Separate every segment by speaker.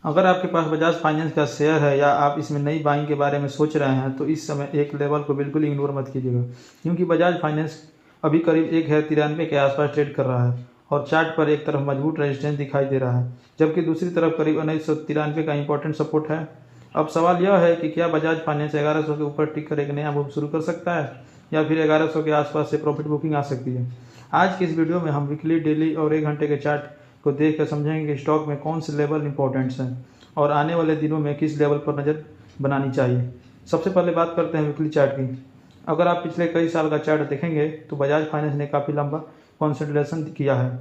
Speaker 1: अगर आपके पास बजाज फाइनेंस का शेयर है या आप इसमें नई बाइंग के बारे में सोच रहे हैं तो इस समय एक लेवल को बिल्कुल इग्नोर मत कीजिएगा, क्योंकि बजाज फाइनेंस अभी करीब 1,93 के आसपास ट्रेड कर रहा है और चार्ट पर एक तरफ मजबूत रेजिस्टेंस दिखाई दे रहा है, जबकि दूसरी तरफ करीब 1993 का इंपॉर्टेंट सपोर्ट है। अब सवाल यह है कि क्या बजाज फाइनेंस 1100 के ऊपर टिक कर एक नया मूव शुरू कर सकता है या फिर 1100 के आसपास से प्रॉफिट बुकिंग आ सकती है। आज की इस वीडियो में हम वीकली, डेली और 1 घंटे के चार्ट को देख कर समझेंगे कि स्टॉक में कौन से लेवल इंपॉर्टेंट्स हैं और आने वाले दिनों में किस लेवल पर नज़र बनानी चाहिए। सबसे पहले बात करते हैं वीकली चार्ट की। अगर आप पिछले कई साल का चार्ट देखेंगे तो बजाज फाइनेंस ने काफ़ी लंबा कंसोलिडेशन किया है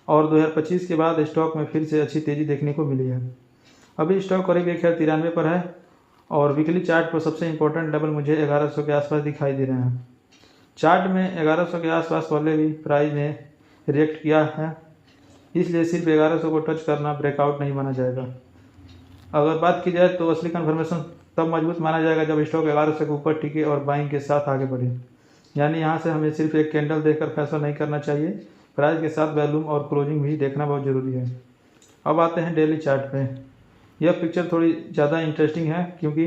Speaker 1: और 2025 के बाद स्टॉक में फिर से अच्छी तेज़ी देखने को मिली है। अभी स्टॉक करीब 1,93 पर है और वीकली चार्ट पर सबसे इंपॉर्टेंट लेवल मुझे 1100 के आसपास दिखाई दे रहे हैं। चार्ट में 1100 के आसपास पहले भी प्राइस ने रिएक्ट किया है, इसलिए सिर्फ 1100 को टच करना ब्रेकआउट नहीं माना जाएगा। अगर बात की जाए तो असली कन्फर्मेशन तब मजबूत माना जाएगा जब स्टॉक 1100 के ऊपर टिके और बाइंग के साथ आगे बढ़े। यानी यहाँ से हमें सिर्फ एक कैंडल देखकर फैसला नहीं करना चाहिए, प्राइस के साथ वॉल्यूम और क्लोजिंग भी देखना बहुत ज़रूरी है। अब आते हैं डेली चार्ट पे। यह पिक्चर थोड़ी ज़्यादा इंटरेस्टिंग है क्योंकि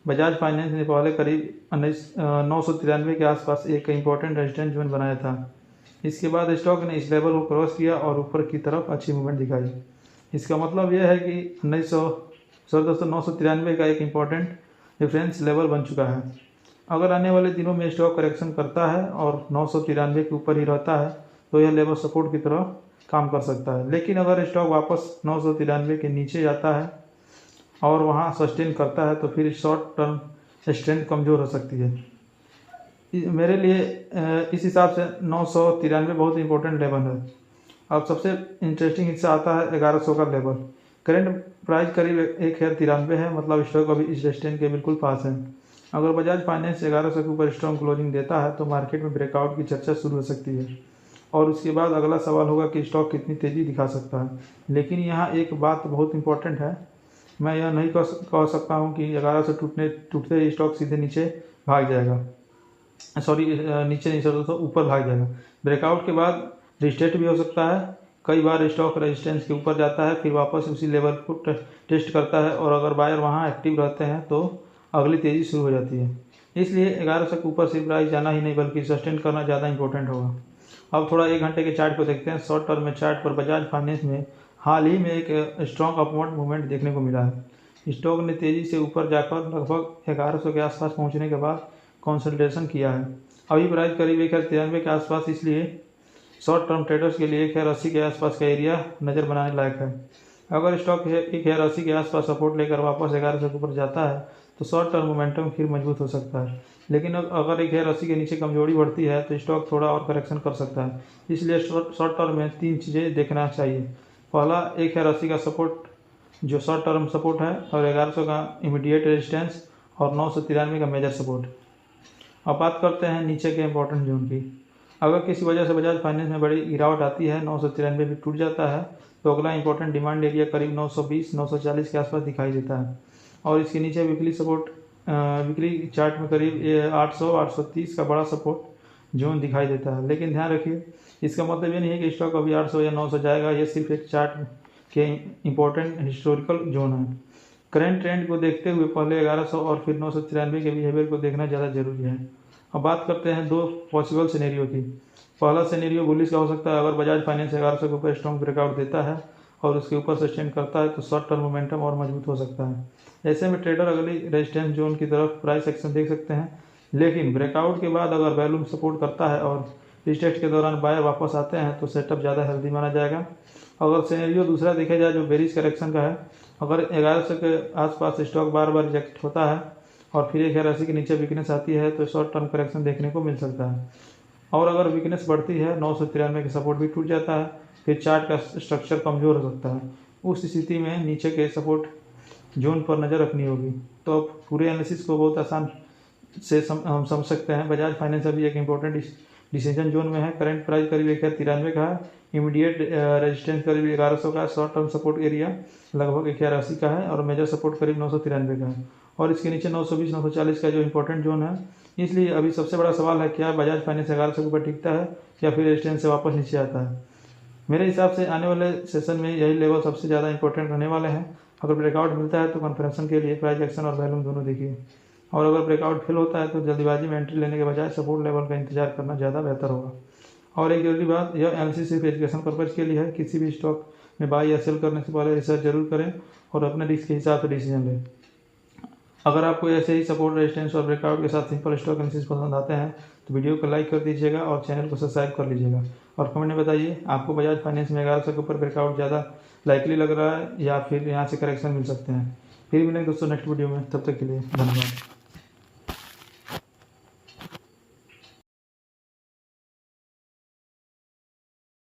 Speaker 1: बजाज फाइनेंस ने पहले करीब 993 के आसपास एक इम्पोर्टेंट रेजिस्टेंस जोन बनाया था। इसके बाद स्टॉक ने इस लेवल को क्रॉस किया और ऊपर की तरफ अच्छी मूवमेंट दिखाई। इसका मतलब यह है कि 993 का एक इम्पॉर्टेंट रेफरेंस लेवल बन चुका है। अगर आने वाले दिनों में स्टॉक करेक्शन करता है और 993 के ऊपर ही रहता है तो यह लेवल सपोर्ट की तरह काम कर सकता है, लेकिन अगर स्टॉक वापस 993 के नीचे जाता है और वहां सस्टेन करता है तो फिर शॉर्ट टर्म स्ट्रेंथ कमज़ोर हो सकती है। मेरे लिए इस हिसाब से 993 बहुत इंपॉर्टेंट लेवल है। अब सबसे इंटरेस्टिंग हिस्सा आता है 1100 का लेवल। करंट प्राइस करीब 1,93 है, मतलब स्टॉक अभी इस रेजिस्टेंस के बिल्कुल पास है। अगर बजाज फाइनेंस 1100 के ऊपर स्ट्रॉन्ग क्लोजिंग देता है तो मार्केट में ब्रेकआउट की चर्चा शुरू हो सकती है और उसके बाद अगला सवाल होगा कि स्टॉक कितनी तेज़ी दिखा सकता है। लेकिन यहाँ एक बात बहुत इंपॉर्टेंट है, मैं यह नहीं कह सकता हूँ कि 1100 टूटते ही स्टॉक सीधे नीचे भाग जाएगा, नीचे नहीं सर दोस्तों, ऊपर भाग जाएगा। ब्रेकआउट के बाद रिस्टेट भी हो सकता है। कई बार स्टॉक रेजिस्टेंस के ऊपर जाता है फिर वापस उसी लेवल को टेस्ट करता है और अगर बायर वहाँ एक्टिव रहते हैं तो अगली तेज़ी शुरू हो जाती है। इसलिए 1100 के ऊपर सिर्फ प्राइस जाना ही नहीं बल्कि सस्टेन करना ज़्यादा इंपॉर्टेंट होगा। अब थोड़ा 1 घंटे के चार्ट को देखते हैं। शॉर्ट टर्म में चार्ट पर बजाज फाइनेंस में हाल ही में एक स्ट्रॉन्ग अपवर्ड मूवमेंट देखने को मिला है। स्टॉक ने तेज़ी से ऊपर जाकर लगभग 1100 के आसपास पहुंचने के बाद कंसोलिडेशन किया है। अभी प्राइस करीब 1,93 के आसपास, इसलिए शॉर्ट टर्म ट्रेडर्स के लिए 1,80 के आसपास का एरिया नज़र बनाने लायक है। अगर स्टॉक 1,80 के आसपास सपोर्ट लेकर वापस 1100 के ऊपर जाता है तो शॉर्ट टर्म मोमेंटम फिर मजबूत हो सकता है, लेकिन अगर 1,80 के नीचे कमजोरी बढ़ती है तो स्टॉक थोड़ा और करेक्शन कर सकता है। इसलिए शॉर्ट टर्म में 3 चीज़ें देखना चाहिए। पहला, 1,80 का सपोर्ट जो शॉर्ट टर्म सपोर्ट है और 1100 का इमीडिएट रेजिस्टेंस और 993 का मेजर सपोर्ट। अब बात करते हैं नीचे के इंपॉर्टेंट जोन की। अगर किसी वजह से बजाज फाइनेंस में बड़ी गिरावट आती है, 993 भी टूट जाता है, तो अगला इंपॉर्टेंट डिमांड एरिया करीब 920-940 के आसपास दिखाई देता है और इसके नीचे वीकली सपोर्ट, वीकली चार्ट में करीब 800-830 का बड़ा सपोर्ट जोन दिखाई देता है। लेकिन ध्यान रखिए, इसका मतलब ये नहीं है कि स्टॉक अभी 800 या 900 जाएगा। यह सिर्फ एक चार्ट के इंपॉर्टेंट हिस्टोरिकल जोन है। करंट ट्रेंड को देखते हुए पहले 1100 और फिर 993 के बिहेवियर को देखना ज़्यादा जरूरी है। अब बात करते हैं 2 पॉसिबल सिनेरियो की। पहला सिनेरियो बुलिश का हो सकता है। अगर बजाज फाइनेंस 1100 के ऊपर स्ट्रॉन्ग ब्रेकआउट देता है और उसके ऊपर सस्टेन करता है तो शॉर्ट टर्म मोमेंटम और मजबूत हो सकता है। ऐसे में ट्रेडर अगली रेजिस्टेंस जोन की तरफ प्राइस एक्शन देख सकते हैं, लेकिन ब्रेकआउट के बाद अगर वॉल्यूम सपोर्ट करता है और रिटेस्ट के दौरान बायर वापस आते हैं तो सेटअप ज़्यादा हेल्दी माना जाएगा। अगर सिनेरियो दूसरा देखा जाए जो बेरिश करेक्शन का है, अगर 1100 के आसपास स्टॉक बार बार रिजेक्ट होता है और फिर 1,80 के नीचे वीकनेस आती है तो शॉर्ट टर्म करेक्शन देखने को मिल सकता है। और अगर वीकनेस बढ़ती है, 993 का सपोर्ट भी टूट जाता है, फिर चार्ट का स्ट्रक्चर कमज़ोर हो सकता है। उस स्थिति में नीचे के सपोर्ट जोन पर नज़र रखनी होगी। तो अब पूरे एनालिसिस को बहुत आसान से हम समझ सकते हैं। बजाज फाइनेंस अभी एक इंपॉर्टेंट डिसीजन जोन में है। करंट प्राइस करीब 1,93 का है, इमीडिएट रेजिस्टेंस करीब 1100 का, शॉर्ट टर्म सपोर्ट एरिया लगभग 1,80 का है और मेजर सपोर्ट करीब 993 का है और इसके नीचे 920-940 का जो इंपॉर्टेंट जोन है। इसलिए अभी सबसे बड़ा सवाल है, क्या बजाज फाइनेंस 1100 के ऊपर टिकता है या फिर रेजिस्टेंस से वापस नीचे आता है। मेरे हिसाब से आने वाले सेशन में यही लेवल सबसे ज़्यादा इंपॉर्टेंट रहने वाले हैं। अगर ब्रेकआउट मिलता है तो कन्फर्मेशन के लिए प्राइस एक्शन और वॉल्यूम दोनों देखिए, और अगर ब्रेकआउट फेल होता है तो जल्दीबाजी में एंट्री लेने के बजाय सपोर्ट लेवल का इंतजार करना ज़्यादा बेहतर होगा। और एक जरूरी बात, यह एनालिसिस सिर्फ एजुकेशन पर्पज़ के लिए है। किसी भी स्टॉक में बाई या सेल करने से पहले रिसर्च जरूर करें और अपने रिस्क के हिसाब से डिसीजन लें। अगर आपको ऐसे ही सपोर्ट, रेजिस्टेंस और ब्रेकआउट के साथ सिंपल स्टॉक एनालिसिस पसंद आते हैं तो वीडियो को लाइक कर दीजिएगा और चैनल को सब्सक्राइब कर लीजिएगा। और कमेंट में बताइए आपको बजाज फाइनेंस में 1100 के ऊपर ब्रेकआउट ज़्यादा लाइकली लग रहा है या फिर यहाँ से करेक्शन मिल सकते हैं। फिर मिलेंगे दोस्तों नेक्स्ट वीडियो में, तब तक के लिए धन्यवाद।